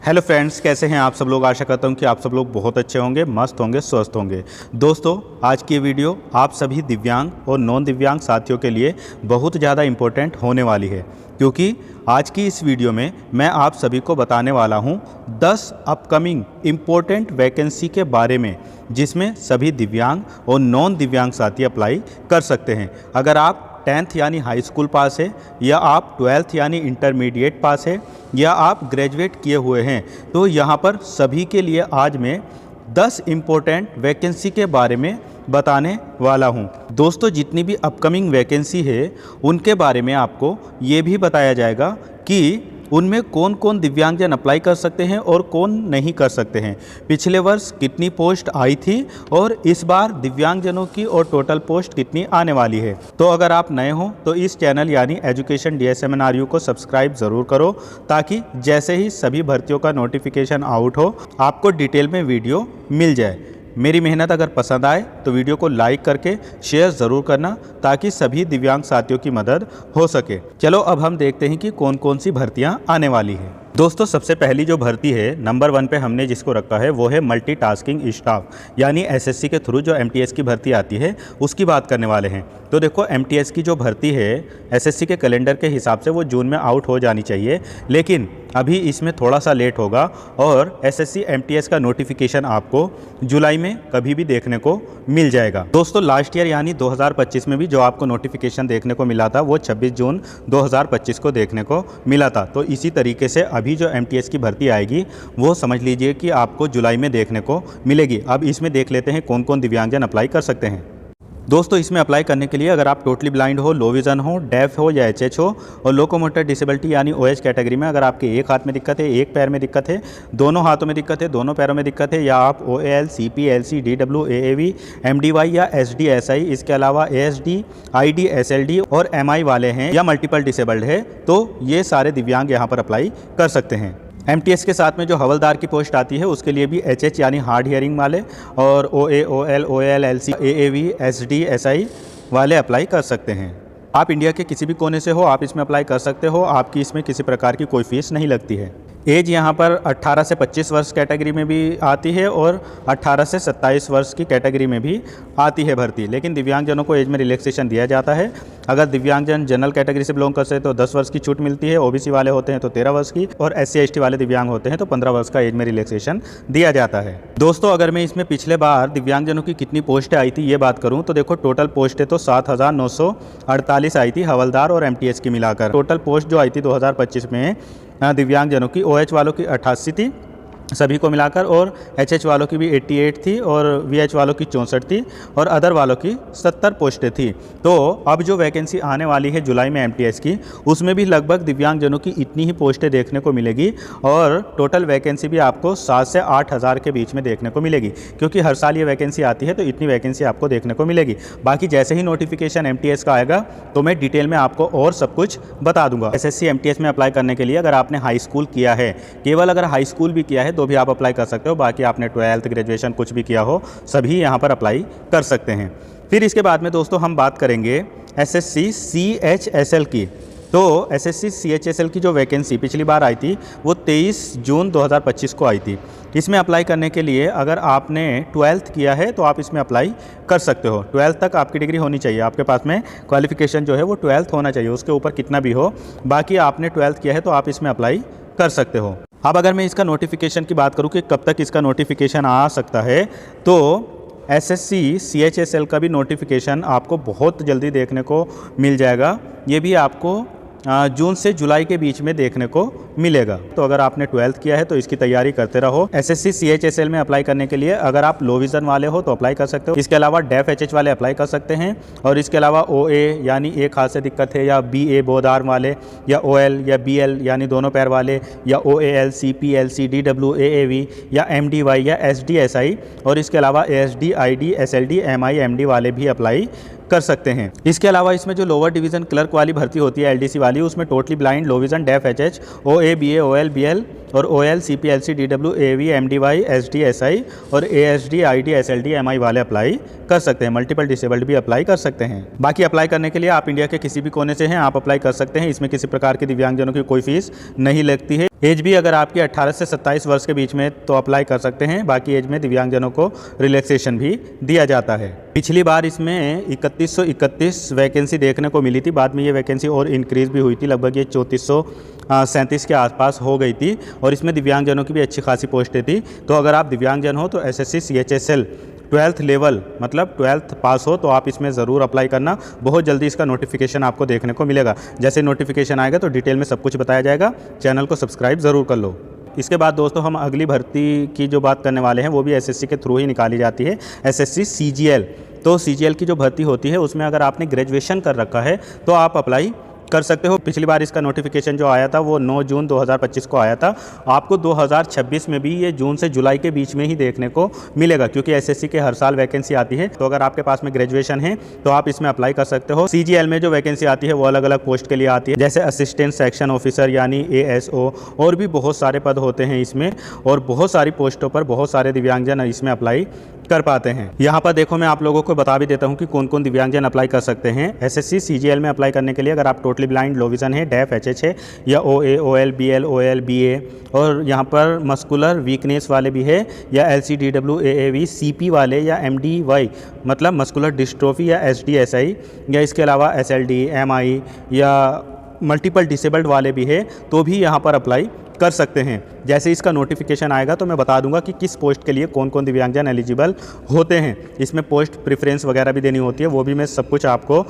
Hello friends, कैसे हैं आप सब लोग। आशा करता हूं कि आप सब लोग बहुत अच्छे होंगे, मस्त होंगे, स्वस्थ होंगे। दोस्तों, आज की वीडियो आप सभी दिव्यांग और नॉन दिव्यांग साथियों के लिए बहुत ज़्यादा इम्पोर्टेंट होने वाली है, क्योंकि आज की इस वीडियो में मैं आप सभी को बताने वाला हूं 10 अपकमिंग इम्पोर्टेंट वैकेंसी के बारे में, जिसमें सभी दिव्यांग और नॉन दिव्यांग साथी अप्लाई कर सकते हैं। अगर आप 10th यानी हाई स्कूल पास है, या आप 12th यानी इंटरमीडिएट पास है, या आप ग्रेजुएट किए हुए हैं, तो यहाँ पर सभी के लिए आज मैं 10 इम्पोर्टेंट वैकेंसी के बारे में बताने वाला हूँ। दोस्तों, जितनी भी अपकमिंग वैकेंसी है उनके बारे में आपको ये भी बताया जाएगा कि उनमें कौन कौन दिव्यांगजन अप्लाई कर सकते हैं और कौन नहीं कर सकते हैं। पिछले वर्ष कितनी पोस्ट आई थी और इस बार दिव्यांगजनों की और टोटल पोस्ट कितनी आने वाली है। तो अगर आप नए हो तो इस चैनल यानी एजुकेशन DSMNRU को सब्सक्राइब ज़रूर करो, ताकि जैसे ही सभी भर्तियों का नोटिफिकेशन आउट हो आपको डिटेल में वीडियो मिल जाए। मेरी मेहनत अगर पसंद आए तो वीडियो को लाइक करके शेयर ज़रूर करना, ताकि सभी दिव्यांग साथियों की मदद हो सके। चलो अब हम देखते हैं कि कौन कौन सी भर्तियां आने वाली हैं। दोस्तों, सबसे पहली जो भर्ती है नंबर 1 पे हमने जिसको रखा है वो है मल्टीटास्किंग स्टाफ, यानी SSC के थ्रू जो MTS की भर्ती आती है उसकी बात करने वाले हैं। तो देखो, MTS की जो भर्ती है SSC के कैलेंडर के हिसाब से वो जून में आउट हो जानी चाहिए, लेकिन अभी इसमें थोड़ा सा लेट होगा और SSC MTS का नोटिफिकेशन आपको जुलाई में कभी भी देखने को मिल जाएगा। दोस्तों, लास्ट ईयर यानी 2025 में भी जो आपको नोटिफिकेशन देखने को मिला था वो 26 जून 2025 को देखने को मिला था। तो इसी तरीके से अभी जो MTS की भर्ती आएगी वो समझ लीजिए कि आपको जुलाई में देखने को मिलेगी। अब इसमें देख लेते हैं कौन कौन दिव्यांगजन अप्लाई कर सकते हैं। दोस्तों, इसमें अप्लाई करने के लिए अगर आप टोटली ब्लाइंड हो, लो विज़न हो, डेफ हो या HH हो, और लोकोमोटर डिसेबिलिटी यानी OH कैटेगरी में अगर आपके एक हाथ में दिक्कत है, एक पैर में दिक्कत है, दोनों हाथों में दिक्कत है, दोनों पैरों में दिक्कत है, या आप OAL, CP, LC, DW, AAV, MDY या SD, SI, इसके अलावा ASD, ID, SLD और MI वाले हैं, या मल्टीपल डिसेबल्ड है, तो ये सारे दिव्यांग यहाँ पर अप्लाई कर सकते हैं। MTS के साथ में जो हवलदार की पोस्ट आती है उसके लिए भी HH यानी हार्ड हियरिंग वाले, और OA, OL, OL, LC, AAV, SD, SI वाले अप्लाई कर सकते हैं। आप इंडिया के किसी भी कोने से हो, आप इसमें अप्लाई कर सकते हो। आपकी इसमें किसी प्रकार की कोई फीस नहीं लगती है। एज यहाँ पर 18 से 25 वर्ष कैटेगरी में भी आती है और 18 से 27 वर्ष की कैटेगरी में भी आती है भर्ती, लेकिन दिव्यांगजनों को एज में रिलैक्सेशन दिया जाता है। अगर दिव्यांगजन जनरल कैटेगरी से बिलोंग करते हैं तो 10 वर्ष की छूट मिलती है, OBC वाले होते हैं तो 13 वर्ष की, और SC ST वाले दिव्यांग होते हैं तो 15 वर्ष का एज में रिलैक्सेशन दिया जाता है। दोस्तों, अगर मैं इसमें पिछले बार दिव्यांगजनों की कितनी पोस्टें आई थी ये बात करूँ तो देखो, टोटल पोस्टें तो 7,948 आई थी हवलदार और MTS की मिलाकर। टोटल पोस्ट जो आई थी 2025 में दिव्यांगजनों की, OH वालों की 88 थी सभी को मिलाकर, और HH वालों की भी 88 थी, और VH वालों की 64 थी, और अदर वालों की 70 पोस्टें थी। तो अब जो वैकेंसी आने वाली है जुलाई में MTS की, उसमें भी लगभग दिव्यांगजनों की इतनी ही पोस्टें देखने को मिलेगी, और टोटल वैकेंसी भी आपको 7 से 8 हज़ार के बीच में देखने को मिलेगी, क्योंकि हर साल ये वैकेंसी आती है तो इतनी वैकेंसी आपको देखने को मिलेगी। बाकी जैसे ही नोटिफिकेशन MTS का आएगा तो मैं डिटेल में आपको और सब कुछ बता दूंगा। SSC MTS में अप्लाई करने के लिए अगर आपने हाई स्कूल किया है, केवल अगर हाई स्कूल भी किया है तो भी आप अप्लाई कर सकते हो। बाकी आपने 12th ग्रेजुएशन कुछ भी किया हो, सभी यहाँ पर अप्लाई कर सकते हैं। फिर इसके बाद में दोस्तों हम बात करेंगे SSC CHSL की। तो SSC CHSL की जो वैकेंसी पिछली बार आई थी वो 23 जून 2025 को आई थी। इसमें अप्लाई करने के लिए अगर आपने 12th किया है तो आप इसमें अप्लाई कर सकते हो। 12th तक आपकी डिग्री होनी चाहिए, आपके पास में क्वालिफिकेशन जो है वो 12th होना चाहिए, उसके ऊपर कितना भी हो। बाकी आपने 12th किया है तो आप इसमें अप्लाई कर सकते हो। अब अगर मैं इसका नोटिफिकेशन की बात करूं कि कब तक इसका नोटिफिकेशन आ सकता है, तो SSC CHSL का भी नोटिफिकेशन आपको बहुत जल्दी देखने को मिल जाएगा। ये भी आपको जून से जुलाई के बीच में देखने को मिलेगा। तो अगर आपने 12th किया है तो इसकी तैयारी करते रहो। SSC CHSL में अप्लाई करने के लिए अगर आप लो विज़न वाले हो तो अप्लाई कर सकते हो। इसके अलावा डेफ HH वाले अप्लाई कर सकते हैं, और इसके अलावा OA यानी एक हाथ से दिक्कत है, या BA बोथ आर्म वाले, या OL या BL यानी दोनों पैर वाले, या OAL, CP, LC, DW, AAV या MDY या SD, SI, और इसके अलावा ASD, ID, SLD, MI, MD वाले भी अप्लाई कर सकते हैं। इसके अलावा इसमें जो लोअर डिवीज़न क्लर्क वाली भर्ती होती है LDC वाली, उसमें totally blind, low vision, deaf HH, OA, BA, OL, BL और OL, CP, LC, DW, AV, MDY, SD, SI और ASD, ID, SLD, MI वाले अप्लाई कर सकते हैं। मल्टीपल डिसेबल्ड भी अप्लाई कर सकते हैं। बाकी अप्लाई करने के लिए आप इंडिया के किसी भी कोने से हैं, आप अप्लाई कर सकते हैं। इसमें किसी प्रकार की दिव्यांगजनों की कोई फीस नहीं लगती है। एज भी अगर आपकी 18 से 27 वर्ष के बीच में तो अप्लाई कर सकते हैं, बाकी एज में दिव्यांगजनों को रिलैक्सेशन भी दिया जाता है। पिछली बार इसमें 3131 वैकेंसी देखने को मिली थी, बाद में ये वैकेंसी और इंक्रीज़ भी हुई थी, लगभग ये 3437 के आसपास हो गई थी और इसमें दिव्यांगजनों की भी अच्छी खासी पोस्टें थी। तो अगर आप दिव्यांगजन हो तो एसएससी CHSL 12th लेवल मतलब 12th पास हो तो आप इसमें ज़रूर अप्लाई करना। बहुत जल्दी इसका नोटिफिकेशन आपको देखने को मिलेगा। जैसे नोटिफिकेशन आएगा तो डिटेल में सब कुछ बताया जाएगा। चैनल को सब्सक्राइब ज़रूर कर लो। इसके बाद दोस्तों हम अगली भर्ती की जो बात करने वाले हैं वो भी एसएससी के थ्रू ही निकाली जाती है, एसएससी CGL। तो CGL की जो भर्ती होती है उसमें अगर आपने ग्रेजुएशन कर रखा है तो आप अप्लाई कर सकते हो। पिछली बार इसका नोटिफिकेशन जो आया था वो 9 जून 2025 को आया था। आपको 2026 में भी ये जून से जुलाई के बीच में ही देखने को मिलेगा, क्योंकि एसएससी के हर साल वैकेंसी आती है। तो अगर आपके पास में ग्रेजुएशन है तो आप इसमें अप्लाई कर सकते हो। CGL में जो वैकेंसी आती है वो अलग अलग पोस्ट के लिए आती है, जैसे असिस्टेंट सेक्शन ऑफिसर यानी ASO, और भी बहुत सारे पद होते हैं इसमें और बहुत सारी पोस्टों पर बहुत सारे दिव्यांगजन इसमें अप्लाई कर पाते हैं। यहाँ पर देखो मैं आप लोगों को बता भी देता हूँ कि कौन कौन दिव्यांगजन अप्लाई कर सकते हैं। एसएससी CGL में अप्लाई करने के लिए अगर आप टोटली ब्लाइंड, लो विजन है, डेफ, HH है या OA, OL, BL, OL, BA, और यहाँ पर मस्कुलर वीकनेस वाले भी है या LCDW, AAV, CP वाले या MDY मतलब मस्कुलर डिस्ट्रोफी या SDSI, या इसके अलावा SLD, MI या मल्टीपल डिसेबल्ड वाले भी है तो भी यहाँ पर अप्लाई कर सकते हैं। जैसे इसका नोटिफिकेशन आएगा तो मैं बता दूंगा कि किस पोस्ट के लिए कौन कौन दिव्यांगजन एलिजिबल होते हैं। इसमें पोस्ट प्रेफरेंस वगैरह भी देनी होती है, वो भी मैं सब कुछ आपको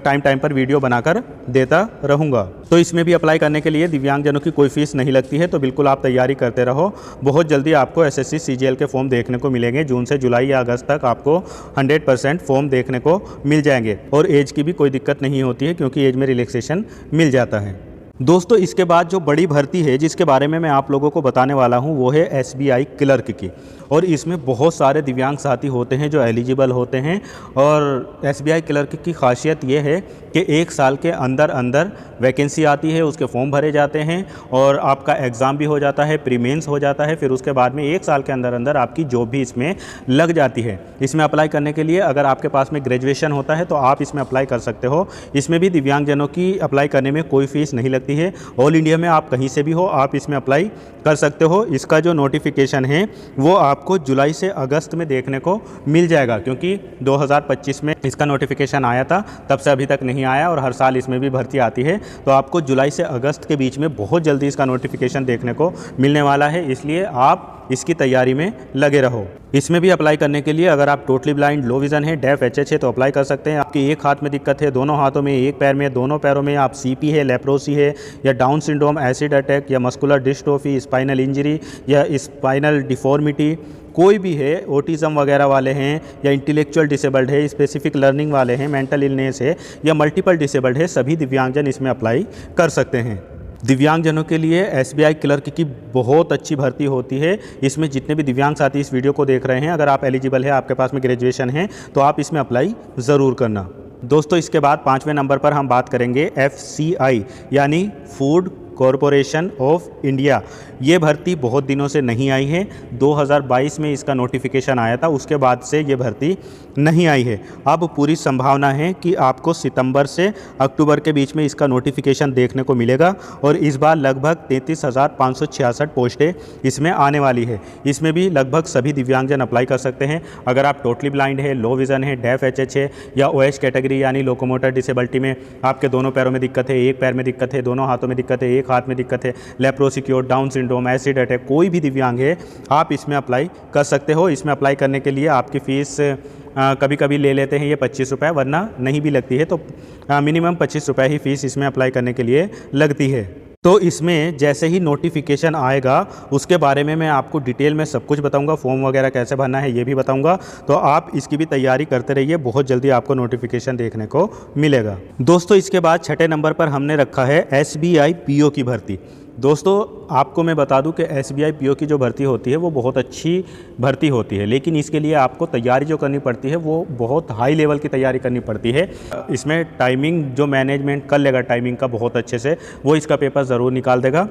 टाइम पर वीडियो बनाकर देता रहूँगा। तो इसमें भी अप्लाई करने के लिए दिव्यांगजनों की कोई फीस नहीं लगती है, तो बिल्कुल आप तैयारी करते रहो। बहुत जल्दी आपको एसएससी CGL के फॉर्म देखने को मिलेंगे। जून से जुलाई या अगस्त तक आपको 100% फॉर्म देखने को मिल जाएंगे और एज की भी कोई दिक्कत नहीं होती है, क्योंकि एज में रिलैक्सेशन मिल जाता है। दोस्तों इसके बाद जो बड़ी भर्ती है जिसके बारे में मैं आप लोगों को बताने वाला हूं वो है SBI क्लर्क की, और इसमें बहुत सारे दिव्यांग साथी होते हैं जो एलिजिबल होते हैं। और SBI क्लर्क की खासियत ये है कि 1 साल के अंदर अंदर वैकेंसी आती है, उसके फॉर्म भरे जाते हैं और आपका एग्ज़ाम भी हो जाता है, प्री मेंस हो जाता है, फिर उसके बाद में 1 साल के अंदर अंदर आपकी जॉब भी इसमें लग जाती है। इसमें अप्लाई करने के लिए अगर आपके पास में ग्रेजुएशन होता है तो आप इसमें अप्लाई कर सकते हो। इसमें भी दिव्यांगजनों की अप्लाई करने में कोई फ़ीस नहीं लगती है। ऑल इंडिया में आप कहीं से भी हो आप इसमें अप्लाई कर सकते हो। इसका जो नोटिफिकेशन है वो आपको जुलाई से अगस्त में देखने को मिल जाएगा, क्योंकि 2025 में इसका नोटिफिकेशन आया था, तब से अभी तक नहीं आया और हर साल इसमें भी भर्ती आती है। तो आपको जुलाई से अगस्त के बीच में बहुत जल्दी इसका नोटिफिकेशन देखने को मिलने वाला है, इसलिए आप इसकी तैयारी में लगे रहो। इसमें भी अप्लाई करने के लिए अगर आप टोटली ब्लाइंड, लो विजन है, डेफ, HH है तो अप्लाई कर सकते हैं। आपकी एक हाथ में दिक्कत है, दोनों हाथों में, एक पैर में, दोनों पैरों में, आप CP है, लेप्रोसी है या डाउन सिंड्रोम, एसिड अटैक या मस्कुलर डिस्ट्रोफी, स्पाइनल इंजरी या स्पाइनल डिफॉर्मिटी कोई भी है, ऑटिज़म वगैरह वाले हैं या इंटेलेक्चुअल डिसेबल्ड है, स्पेसिफिक लर्निंग वाले हैं, मेंटल इलनेस है या मल्टीपल डिसेबल्ड है, सभी दिव्यांगजन इसमें अप्लाई कर सकते हैं। दिव्यांगजनों के लिए SBI क्लर्क की बहुत अच्छी भर्ती होती है। इसमें जितने भी दिव्यांग साथी इस वीडियो को देख रहे हैं, अगर आप एलिजिबल है, आपके पास में ग्रेजुएशन है तो आप इसमें अप्लाई ज़रूर करना। दोस्तों इसके बाद 5वें नंबर पर हम बात करेंगे FCI यानी फूड कॉरपोरेशन ऑफ इंडिया। ये भर्ती बहुत दिनों से नहीं आई है, 2022 में इसका नोटिफिकेशन आया था, उसके बाद से ये भर्ती नहीं आई है। अब पूरी संभावना है कि आपको सितंबर से अक्टूबर के बीच में इसका नोटिफिकेशन देखने को मिलेगा और इस बार लगभग 33,566 पोस्टें इसमें आने वाली है। इसमें भी लगभग सभी दिव्यांगजन अप्लाई कर सकते हैं। अगर आप टोटली ब्लाइंड है, लो विज़न है, डेफ, HH है या OH कैटेगरी यानी लोकोमोटर डिसेबिलिटी में आपके दोनों पैरों में दिक्कत है, एक पैर में दिक्कत है, दोनों हाथों में दिक्कत है, एक हाथ में दिक्कत है, लेप्रोसिक्योर, डाउन सिंड्रोम, एसिड अटैक, कोई भी दिव्यांग है आप इसमें अप्लाई कर सकते हो। इसमें अप्लाई करने के लिए आपकी फ़ीस कभी कभी ले लेते हैं ये 25 रुपये, वरना नहीं भी लगती है, तो मिनिमम 25 रुपये ही फ़ीस इसमें अप्लाई करने के लिए लगती है। तो इसमें जैसे ही नोटिफिकेशन आएगा उसके बारे में मैं आपको डिटेल में सब कुछ बताऊंगा, फॉर्म वगैरह कैसे भरना है ये भी बताऊंगा। तो आप इसकी भी तैयारी करते रहिए, बहुत जल्दी आपको नोटिफिकेशन देखने को मिलेगा। दोस्तों इसके बाद 6ठे नंबर पर हमने रखा है SBI PO की भर्ती। दोस्तों आपको मैं बता दूं कि SBI PO की जो भर्ती होती है वो बहुत अच्छी भर्ती होती है, लेकिन इसके लिए आपको तैयारी जो करनी पड़ती है वो बहुत हाई लेवल की तैयारी करनी पड़ती है। इसमें टाइमिंग जो मैनेजमेंट कर लेगा टाइमिंग का बहुत अच्छे से, वो इसका पेपर ज़रूर निकाल देगा।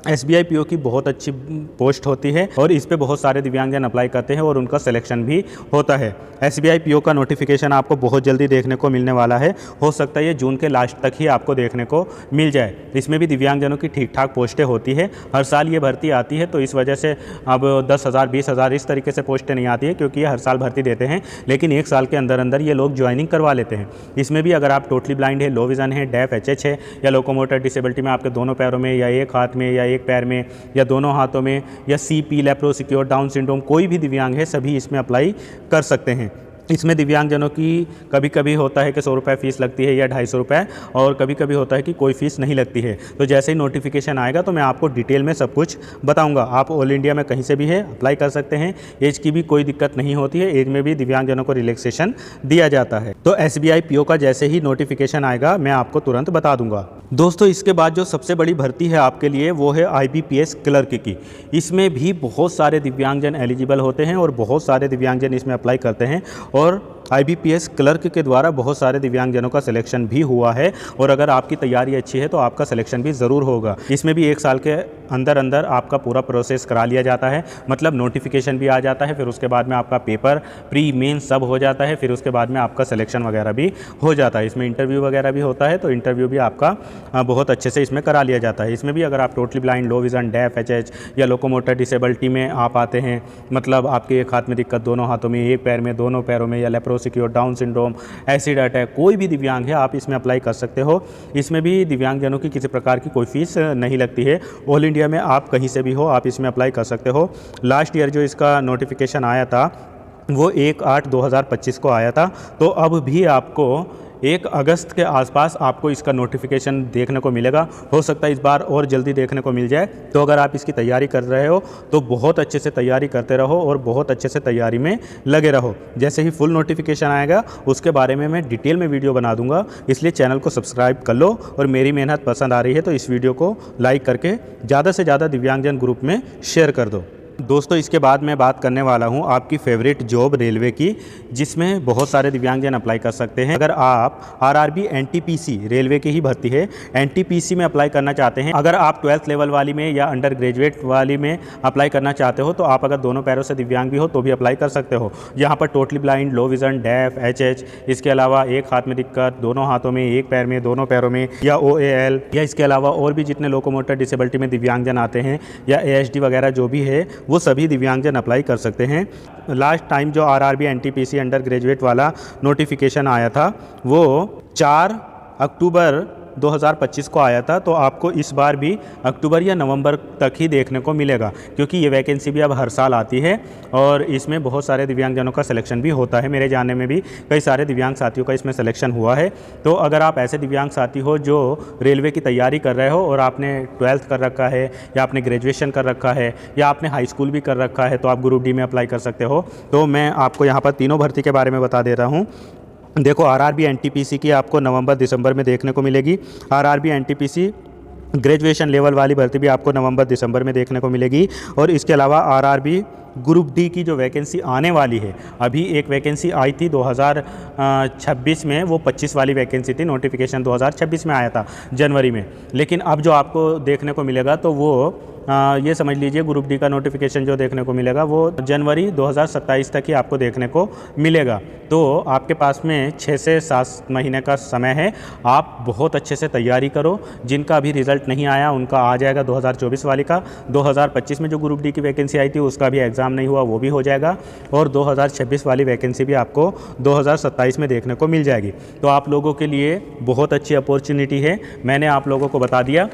SBI PO की बहुत अच्छी पोस्ट होती है और इस पे बहुत सारे दिव्यांगजन अप्लाई करते हैं और उनका सिलेक्शन भी होता है। SBI PO का नोटिफिकेशन आपको बहुत जल्दी देखने को मिलने वाला है। हो सकता है ये जून के लास्ट तक ही आपको देखने को मिल जाए। इसमें भी दिव्यांगजनों की ठीक ठाक पोस्टें होती है। हर साल ये भर्ती आती है, तो इस वजह से अब 10,000 20,000 इस तरीके से पोस्टें नहीं आती है, क्योंकि ये हर साल भर्ती देते हैं, लेकिन 1 साल के अंदर अंदर ये लोग ज्वाइनिंग करवा लेते हैं। इसमें भी अगर आप टोटली ब्लाइंड है, लो विज़न है, डेफ HH है, या लोकोमोटर डिसेबिलिटी में आपके दोनों पैरों में या एक हाथ में या एक पैर में या दोनों हाथों में, या CP, लेप्रोसिक्योर, डाउन सिंड्रोम, कोई भी दिव्यांग है, सभी इसमें अप्लाई कर सकते हैं। इसमें दिव्यांगजनों की कभी कभी होता है कि 100 रुपये फ़ीस लगती है या 250 रुपये, और कभी कभी होता है कि कोई फ़ीस नहीं लगती है। तो जैसे ही नोटिफिकेशन आएगा तो मैं आपको डिटेल में सब कुछ बताऊंगा। आप ऑल इंडिया में कहीं से भी है अप्लाई कर सकते हैं। एज की भी कोई दिक्कत नहीं होती है, एज में भी दिव्यांगजनों को रिलैक्सेशन दिया जाता है। तो SBI PO का जैसे ही नोटिफिकेशन आएगा मैं आपको तुरंत बता दूंगा। दोस्तों, इसके बाद जो सबसे बड़ी भर्ती है आपके लिए वो है IBPS क्लर्क की। इसमें भी बहुत सारे दिव्यांगजन एलिजिबल होते हैं और बहुत सारे दिव्यांगजन इसमें अप्लाई करते हैं, और IBPS क्लर्क के द्वारा बहुत सारे दिव्यांगजनों का सिलेक्शन भी हुआ है। और अगर आपकी तैयारी अच्छी है तो आपका सिलेक्शन भी ज़रूर होगा। इसमें भी 1 साल के अंदर अंदर आपका पूरा प्रोसेस करा लिया जाता है, मतलब नोटिफिकेशन भी आ जाता है, फिर उसके बाद में आपका पेपर, प्री मेन सब हो जाता है, फिर उसके बाद में आपका सिलेक्शन वगैरह भी हो जाता है। इसमें इंटरव्यू वगैरह भी होता है, तो इंटरव्यू भी आपका बहुत अच्छे से इसमें करा लिया जाता है। इसमें भी अगर आप totally blind, low vision, deaf HH या लोकोमोटर डिसेबिलिटी में आप आते हैं, मतलब आपके एक हाथ में दिक्कत, दोनों हाथों में, एक पैर में, दोनों पैरों में, या लेप्रोसिक्योर, डाउन सिंड्रोम, एसिड अटैक, कोई भी दिव्यांग है आप इसमें अप्लाई कर सकते हो। इसमें भी दिव्यांगजनों की किसी प्रकार की कोई फीस नहीं लगती है। ऑल इंडिया में आप कहीं से भी हो आप इसमें अप्लाई कर सकते हो। लास्ट ईयर जो इसका नोटिफिकेशन आया था वो 1/8/2025 को आया था, तो अब भी आपको 1 अगस्त के आसपास आपको इसका नोटिफिकेशन देखने को मिलेगा। हो सकता है इस बार और जल्दी देखने को मिल जाए। तो अगर आप इसकी तैयारी कर रहे हो तो बहुत अच्छे से तैयारी करते रहो और बहुत अच्छे से तैयारी में लगे रहो। जैसे ही फुल नोटिफिकेशन आएगा उसके बारे में मैं डिटेल में वीडियो बना दूंगा, इसलिए चैनल को सब्सक्राइब कर लो। और मेरी मेहनत पसंद आ रही है तो इस वीडियो को लाइक करके ज़्यादा से ज़्यादा दिव्यांगजन ग्रुप में शेयर कर दो। दोस्तों, इसके बाद मैं बात करने वाला हूं आपकी फेवरेट जॉब रेलवे की, जिसमें बहुत सारे दिव्यांगजन अप्लाई कर सकते हैं। अगर आप RRB NTPC रेलवे की ही भर्ती है, NTPC में अप्लाई करना चाहते हैं, अगर आप 12th लेवल वाली में या अंडर ग्रेजुएट वाली में अप्लाई करना चाहते हो, तो आप अगर दोनों पैरों से दिव्यांग भी हो तो भी अप्लाई कर सकते हो। यहाँ पर totally blind, low vision, deaf HH, इसके अलावा एक हाथ में दिक्कत, दोनों हाथों में, एक पैर में, दोनों पैरों में, या OAL, या इसके अलावा और भी जितने लोकोमोटर डिसेबिलिटी में दिव्यांगजन आते हैं, या ASD वगैरह जो भी है, वो सभी दिव्यांगजन अप्लाई कर सकते हैं। लास्ट टाइम जो RRB NTPC अंडर ग्रेजुएट वाला नोटिफिकेशन आया था वो 4 अक्टूबर 2025 को आया था, तो आपको इस बार भी अक्टूबर या नवंबर तक ही देखने को मिलेगा, क्योंकि ये वैकेंसी भी अब हर साल आती है और इसमें बहुत सारे दिव्यांगजनों का सिलेक्शन भी होता है। मेरे जानने में भी कई सारे दिव्यांग साथियों का इसमें सिलेक्शन हुआ है। तो अगर आप ऐसे दिव्यांग साथी हो जो रेलवे की तैयारी कर रहे हो और आपने 12th कर रखा है, या आपने ग्रेजुएशन कर रखा है, या आपने हाई स्कूल भी कर रखा है, तो आप ग्रुप D में अप्लाई कर सकते हो। तो मैं आपको यहाँ पर तीनों भर्ती के बारे में बता दे रहा हूँ। देखो, RRB NTPC की आपको नवंबर दिसंबर में देखने को मिलेगी। RRB NTPC ग्रेजुएशन लेवल वाली भर्ती भी आपको नवंबर दिसंबर में देखने को मिलेगी। और इसके अलावा RRB ग्रुप D की जो वैकेंसी आने वाली है, अभी एक वैकेंसी आई थी 2026 में, वो 25 वाली वैकेंसी थी, नोटिफिकेशन 2026 में आया था जनवरी में। लेकिन अब जो आपको देखने को मिलेगा तो वो ये समझ लीजिए ग्रुप D का नोटिफिकेशन जो देखने को मिलेगा वो जनवरी 2027 तक ही आपको देखने को मिलेगा। तो आपके पास में 6 से 7 महीने का समय है। आप बहुत अच्छे से तैयारी करो। जिनका अभी रिज़ल्ट नहीं आया उनका आ जाएगा 2024 वाली का। 2025 में जो ग्रुप D की वैकेंसी आई थी उसका भी एग्ज़ाम नहीं हुआ, वो भी हो जाएगा। और 2026 वाली वैकेंसी भी आपको 2027 में देखने को मिल जाएगी। तो आप लोगों के लिए बहुत अच्छी अपॉर्चुनिटी है, मैंने आप लोगों को बता दिया।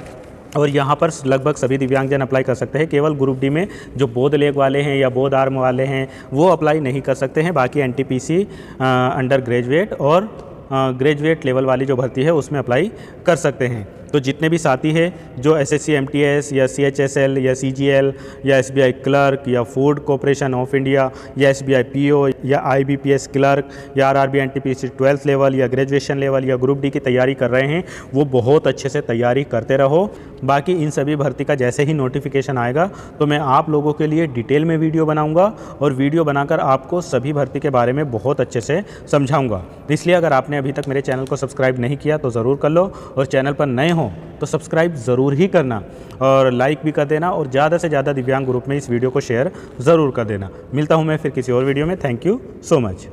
और यहाँ पर लगभग सभी दिव्यांगजन अप्लाई कर सकते हैं। केवल ग्रुप D में जो बोध लेग वाले हैं या बोध आर्म वाले हैं वो अप्लाई नहीं कर सकते हैं। बाकी NTPC अंडर ग्रेजुएट और ग्रेजुएट लेवल वाली जो भर्ती है उसमें अप्लाई कर सकते हैं। तो जितने भी साथी हैं जो SSC MTS या CHSL या CGL या SBI क्लर्क या फूड कॉर्पोरेशन ऑफ इंडिया या SBI PO या IBPS क्लर्क या RRB NTPC 12th लेवल या ग्रेजुएशन लेवल या ग्रुप D की तैयारी कर रहे हैं, वो बहुत अच्छे से तैयारी करते रहो। बाकी इन सभी भर्ती का जैसे ही नोटिफिकेशन आएगा तो मैं आप लोगों के लिए डिटेल में वीडियो बनाऊंगा और वीडियो बनाकर आपको सभी भर्ती के बारे में बहुत अच्छे से समझाऊंगा। इसलिए अगर आपने अभी तक मेरे चैनल को सब्सक्राइब नहीं किया तो ज़रूर कर लो, और चैनल पर नए हो हो तो सब्सक्राइब ज़रूर ही करना और लाइक भी कर देना और ज़्यादा से ज़्यादा दिव्यांग ग्रुप में इस वीडियो को शेयर ज़रूर कर देना। मिलता हूँ मैं फिर किसी और वीडियो में। Thank you so much.